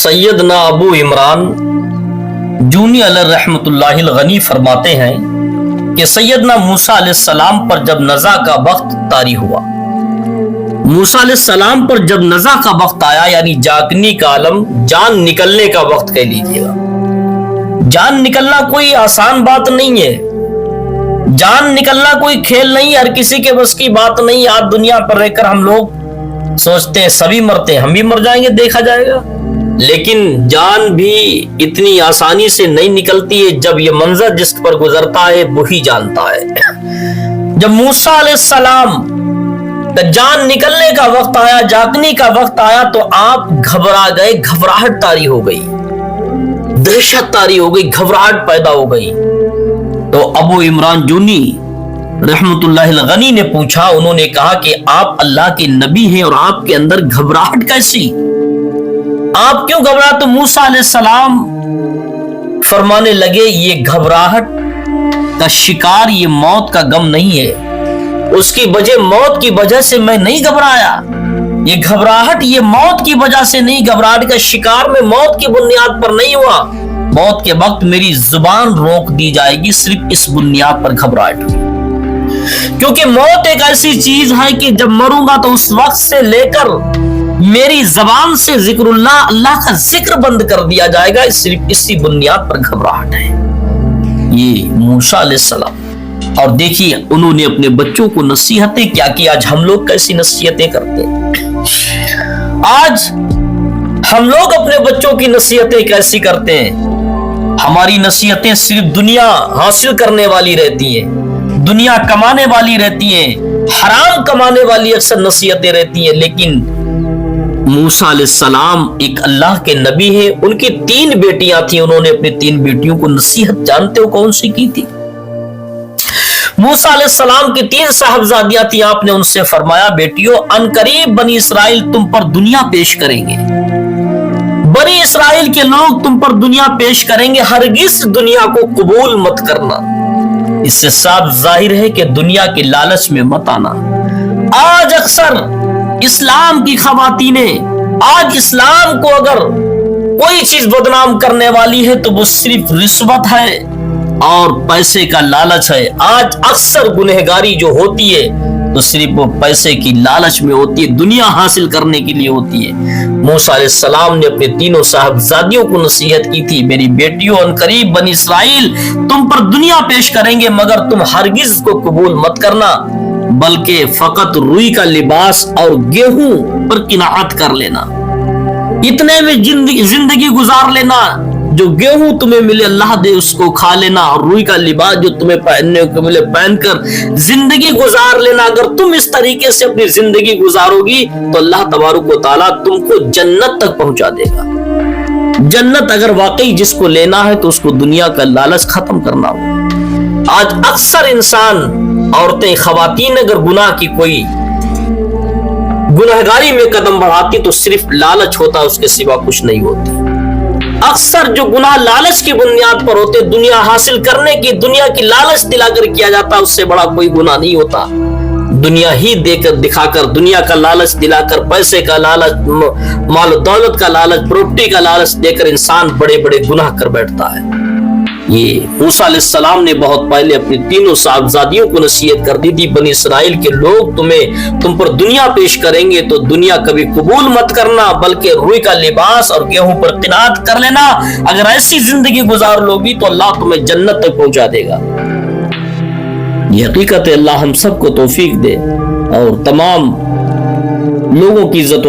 सैयदना अबू इमरान जूनी अलैहि रहमतुल्लाहि अलगनी फरमाते हैं कि सैयदना मूसा अलैहिस्सलाम पर जब नज़ा का वक्त तारी हुआ, मूसा अलैहिस्सलाम पर जब नज़ा का वक्त आया यानी जागने का आलम, जान निकलने का वक्त कह लीजिएगा। जान निकलना कोई आसान बात नहीं है, जान निकलना कोई खेल नहीं, हर किसी के बस की बात नहीं। आज दुनिया पर रहकर हम लोग सोचते हैं सभी मरते हैं, हम भी मर जाएंगे, देखा जाएगा, लेकिन जान भी इतनी आसानी से नहीं निकलती है। जब ये मंजर जिस पर गुजरता है वही जानता है। जब मूसा अलैहिस्सलाम का जान निकलने का वक्त आया, जागने का वक्त आया, तो आप घबरा गए, घबराहट तारी हो गई, दहशत तारी हो गई, घबराहट पैदा हो गई। तो अबू इमरान जूनी रहमतुल्लाहि अलगनी ने पूछा, उन्होंने कहा कि आप अल्लाह के नबी हैं और आपके अंदर घबराहट कैसी, आप क्यों घबरा? तो मूसा अलैहिस्सलाम फरमाने लगे, ये घबराहट का शिकार ये मौत का गम नहीं है, उसकी वजह मौत की वजह से मैं नहीं घबराया। ये घबराहट ये मौत की वजह से नहीं, घबराहट का शिकार में मौत की बुनियाद पर नहीं हुआ। मौत के वक्त मेरी जुबान रोक दी जाएगी, सिर्फ इस बुनियाद पर घबराहट हुई। क्योंकि मौत एक ऐसी चीज है कि जब मरूंगा तो उस वक्त से लेकर मेरी जबान से जिक्रुल्लाह, अल्लाह का जिक्र बंद कर दिया जाएगा, सिर्फ इसी बुनियाद पर घबराहट है। ये मूसा अलैहिस्सलाम। और देखिए उन्होंने अपने बच्चों को नसीहतें क्या की। आज हम लोग कैसी नसीहतें करते हैं, आज हम लोग अपने बच्चों की नसीहतें कैसी करते हैं। हमारी नसीहतें सिर्फ दुनिया हासिल करने वाली रहती हैं, दुनिया कमाने वाली रहती हैं, हराम कमाने वाली अक्सर नसीहतें रहती हैं। लेकिन मूसा अलैहिस्सलाम एक अल्लाह के नबी हैं, उनकी 3 बेटियां थी, उन्होंने अपनी 3 बेटियों को नसीहत जानते हो कौन सी की थी? मूसा अलैहिस्सलाम की 3 साहबजादियां थी, आपने उनसे फरमाया, बेटियों अनकरीब बनी इसराइल तुम पर दुनिया पेश करेंगे, बनी इसराइल के लोग तुम पर दुनिया पेश करेंगे, हरगिज दुनिया को कबूल मत करना। इससे साफ जाहिर है कि दुनिया के लालच में मत आना। आज अक्सर इस्लाम की खवातीनें, आज इस्लाम को अगर कोई चीज बदनाम करने वाली है तो वो सिर्फ रिश्वत है और पैसे का लालच है। आज अक्सर गुनहगारी जो होती है तो सिर्फ वो पैसे की लालच में होती है, दुनिया हासिल करने के लिए होती है। मूसा अलैहिस्सलाम ने अपने तीनों साहबजादियों को नसीहत की थी, मेरी बेटियों अनकरीब बनी इसराइल तुम पर दुनिया पेश करेंगे, मगर तुम हरगिज को कबूल मत करना, बल्कि फकत रुई का लिबास और गेहूं पर किनात कर लेना, इतने में जिंदगी गुजार लेना। जो गेहूं तुम्हें मिले अल्लाह दे उसको खा लेना, और रुई का लिबास जो तुम्हें पहनने को मिले पहनकर जिंदगी गुजार लेना। अगर तुम इस तरीके से अपनी जिंदगी गुजारोगी तो अल्लाह तबारक व तआला तुमको जन्नत तक पहुंचा देगा। जन्नत अगर वाकई जिसको लेना है तो उसको दुनिया का लालच खत्म करना होगा। आज अक्सर इंसान, औरतें, खवातीन अगर गुनाह की कोई गुनहगारी में कदम बढ़ाती तो सिर्फ लालच होता, उसके सिवा कुछ नहीं होती। अक्सर जो गुनाह लालच की बुनियाद पर होते, दुनिया हासिल करने की, दुनिया की लालच दिलाकर किया जाता, उससे बड़ा कोई गुनाह नहीं होता। दुनिया ही देकर दिखाकर, दुनिया का लालच दिलाकर, पैसे का लालच, माल दौलत का लालच, प्रॉपर्टी का लालच देकर इंसान बड़े बड़े गुनाह कर बैठता है। ये मूसा अलैहिस्सलाम ने बहुत पहले अपनी तीनों साहबजादियों को नसीहत कर दी थी, बनी इसराइल के लोग तुम पर दुनिया पेश करेंगे तो दुनिया कभी कबूल मत करना, बल्कि रुई का लिबास और गेहूं पर किनात कर लेना। अगर ऐसी जिंदगी गुजार लोगी तो अल्लाह तुम्हें जन्नत तक पहुंचा देगा। ये हकीकत है। अल्लाह हम सबको तौफीक दे और तमाम लोगों की इज्जत